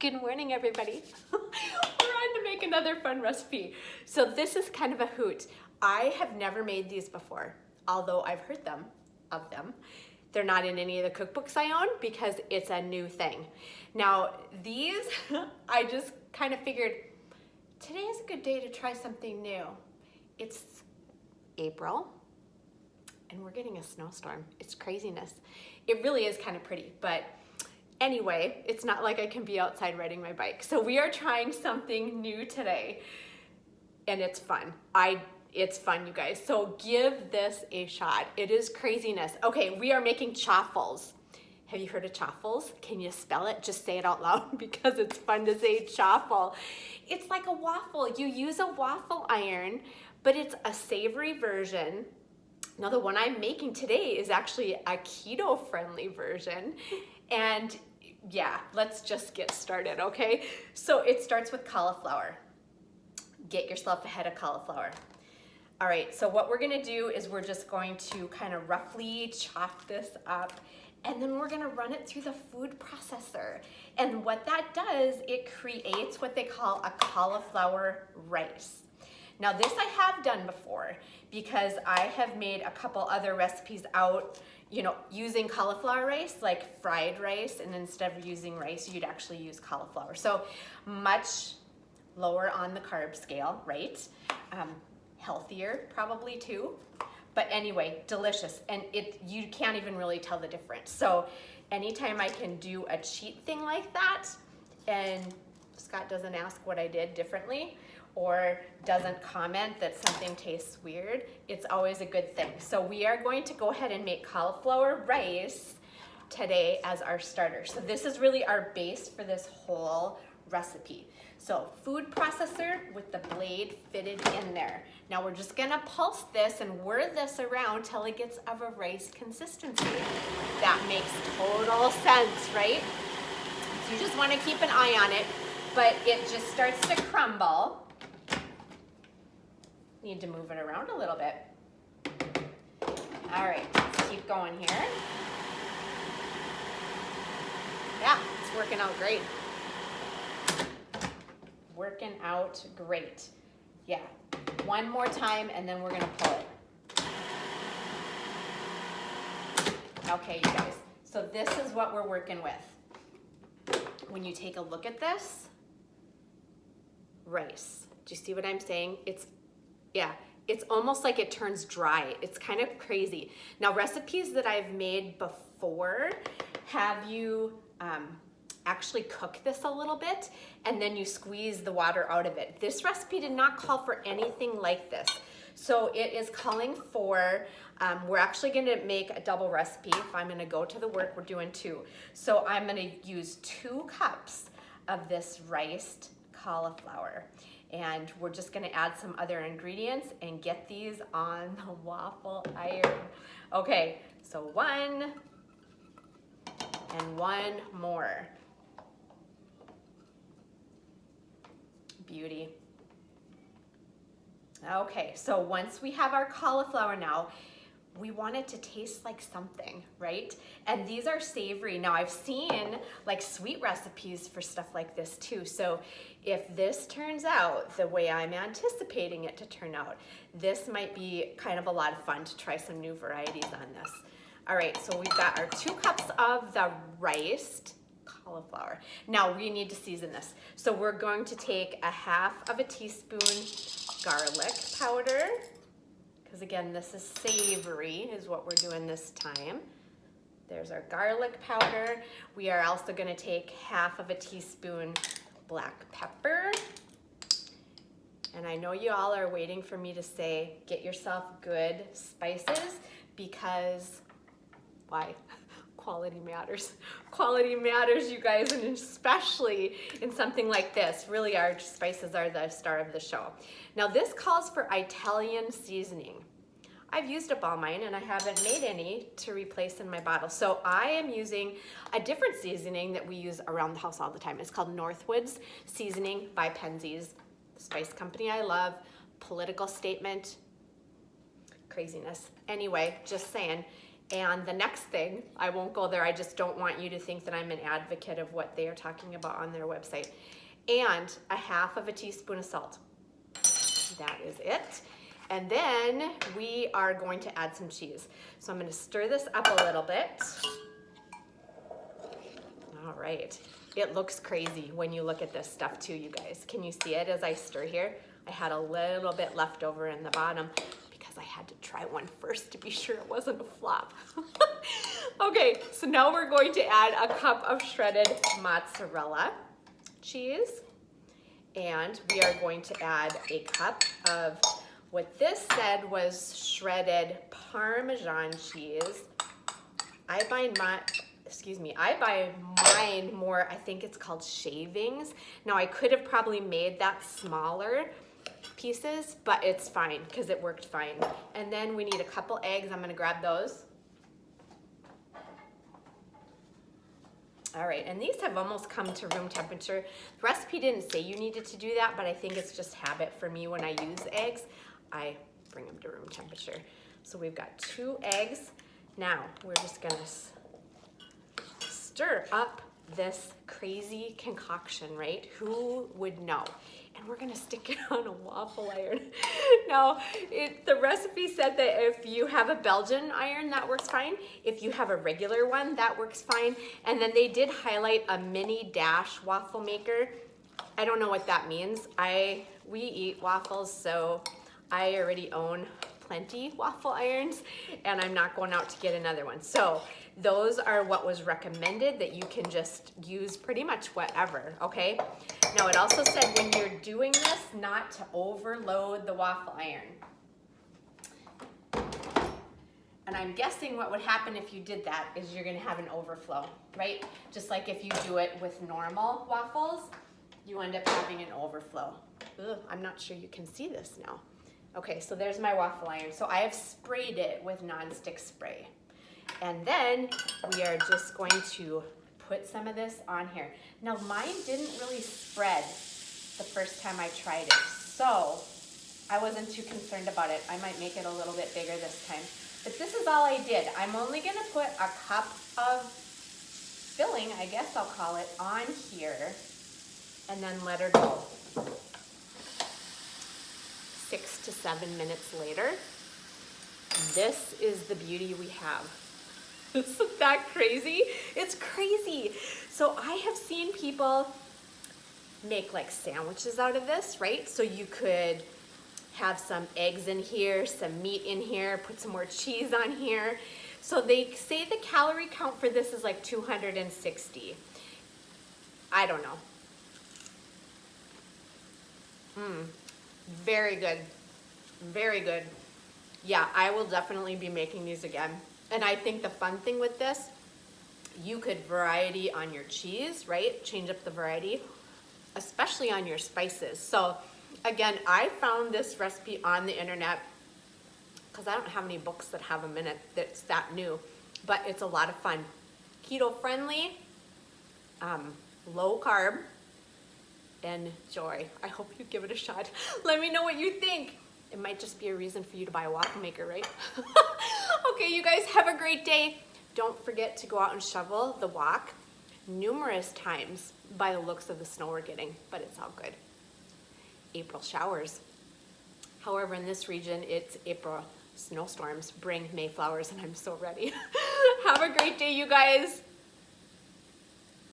Good morning, everybody. We're on to make another fun recipe. So this is kind of a hoot. I have never made these before, although I've heard of them. They're not in any of the cookbooks I own because it's a new thing. Now these, I just kind of figured today is a good day to try something new. It's April and we're getting a snowstorm. It's craziness. It really is kind of pretty, but anyway, it's not like I can be outside riding my bike. So we are trying something new today and it's fun. It's fun, you guys. So give this a shot. It is craziness. Okay, we are making chaffles. Have you heard of chaffles? Can you spell it? Just say it out loud because it's fun to say chaffle. It's like a waffle. You use a waffle iron, but it's a savory version. Now the one I'm making today is actually a keto-friendly version. And yeah, let's just get started, okay? So it starts with cauliflower. Get yourself a head of cauliflower. All right, so what we're gonna do is we're just going to kind of roughly chop this up and then we're gonna run it through the food processor. And what that does, it creates what they call a cauliflower rice. Now this I have done before because I have made a couple other recipes out, you know, using cauliflower rice, like fried rice, and instead of using rice, you'd actually use cauliflower. So much lower on the carb scale, right? Healthier probably too. But anyway, delicious. And you can't even really tell the difference. So anytime I can do a cheat thing like that, and Scott doesn't ask what I did differently, or doesn't comment that something tastes weird, it's always a good thing. So we are going to go ahead and make cauliflower rice today as our starter. So this is really our base for this whole recipe. So food processor with the blade fitted in there. Now we're just gonna pulse this and whir this around till it gets of a rice consistency. That makes total sense, right? So you just wanna keep an eye on it, but it just starts to crumble. Need to move it around a little bit. All right, let's keep going here. Yeah, it's working out great. Working out great. Yeah, one more time and then we're gonna pull it. Okay, you guys, so this is what we're working with. When you take a look at this, rice. Do you see what I'm saying? It's almost like it turns dry. It's kind of crazy. Now, recipes that I've made before have you actually cook this a little bit and then you squeeze the water out of it. This recipe did not call for anything like this. So it is calling for, we're actually gonna make a double recipe. If I'm gonna go to the work, we're doing two. So I'm gonna use 2 cups of this riced cauliflower. And we're just gonna add some other ingredients and get these on the waffle iron. Okay, so 1 and 1 more. Beauty. Okay, so once we have our cauliflower now, we want it to taste like something, right? And these are savory. Now I've seen like sweet recipes for stuff like this too. So if this turns out the way I'm anticipating it to turn out, this might be kind of a lot of fun to try some new varieties on this. All right, so we've got our 2 cups of the riced cauliflower. Now we need to season this. So we're going to take 1/2 teaspoon garlic powder, because again, this is savory is what we're doing this time. There's our garlic powder. We are also gonna take 1/2 teaspoon black pepper. And I know you all are waiting for me to say, get yourself good spices, because why? Quality matters. Quality matters, you guys, and especially in something like this. Really, our spices are the star of the show. Now, this calls for Italian seasoning. I've used up all mine and I haven't made any to replace in my bottle. So I am using a different seasoning that we use around the house all the time. It's called Northwoods Seasoning by Penzeys, the spice company I love. Political statement, craziness. Anyway, just saying. And the next thing, I won't go there, I just don't want you to think that I'm an advocate of what they are talking about on their website. And a half of a teaspoon of salt. That is it. And then we are going to add some cheese. So I'm gonna stir this up a little bit. All right. It looks crazy when you look at this stuff too, you guys. Can you see it as I stir here? I had a little bit left over in the bottom because I had to try one first to be sure it wasn't a flop. Okay, so now we're going to add a cup of shredded mozzarella cheese. And we are going to add a cup of what this said was shredded Parmesan cheese. I buy mine more, I think it's called shavings. Now I could have probably made that smaller pieces, but it's fine because it worked fine. And then we need a couple eggs. I'm gonna grab those. All right, and these have almost come to room temperature. The recipe didn't say you needed to do that, but I think it's just habit for me when I use eggs. I bring them to room temperature. So we've got 2 eggs. Now we're just gonna stir up this crazy concoction, right? Who would know? And we're gonna stick it on a waffle iron. Now, the recipe said that if you have a Belgian iron, that works fine. If you have a regular one, that works fine. And then they did highlight a mini dash waffle maker. I don't know what that means. We eat waffles, so I already own plenty waffle irons, and I'm not going out to get another one. So those are what was recommended, that you can just use pretty much whatever, okay? Now it also said when you're doing this, not to overload the waffle iron. And I'm guessing what would happen if you did that is you're gonna have an overflow, right? Just like if you do it with normal waffles, you end up having an overflow. Ugh, I'm not sure you can see this now. Okay, so there's my waffle iron. So I have sprayed it with nonstick spray. And then we are just going to put some of this on here. Now mine didn't really spread the first time I tried it, so I wasn't too concerned about it. I might make it a little bit bigger this time. But this is all I did. I'm only gonna put a cup of filling, I guess I'll call it, on here, and then let her go. 6 to 7 minutes later, this is the beauty we have. Isn't that crazy? It's crazy. So I have seen people make like sandwiches out of this, right? So you could have some eggs in here, some meat in here, put some more cheese on here. So they say the calorie count for this is like 260. I don't know. Very good. Very good. Yeah, I will definitely be making these again. And I think the fun thing with this, you could variety on your cheese, right? Change up the variety, especially on your spices. So again, I found this recipe on the internet because I don't have any books that have them in it that's that new, but it's a lot of fun. Keto friendly, low carb, enjoy. I hope you give it a shot. Let me know what you think. It might just be a reason for you to buy a waffle maker, right? Okay, you guys have a great day. Don't forget to go out and shovel the walk numerous times by the looks of the snow we're getting, but it's all good. April showers. However, in this region, it's April snowstorms. Bring Mayflowers, and I'm so ready. Have a great day, you guys.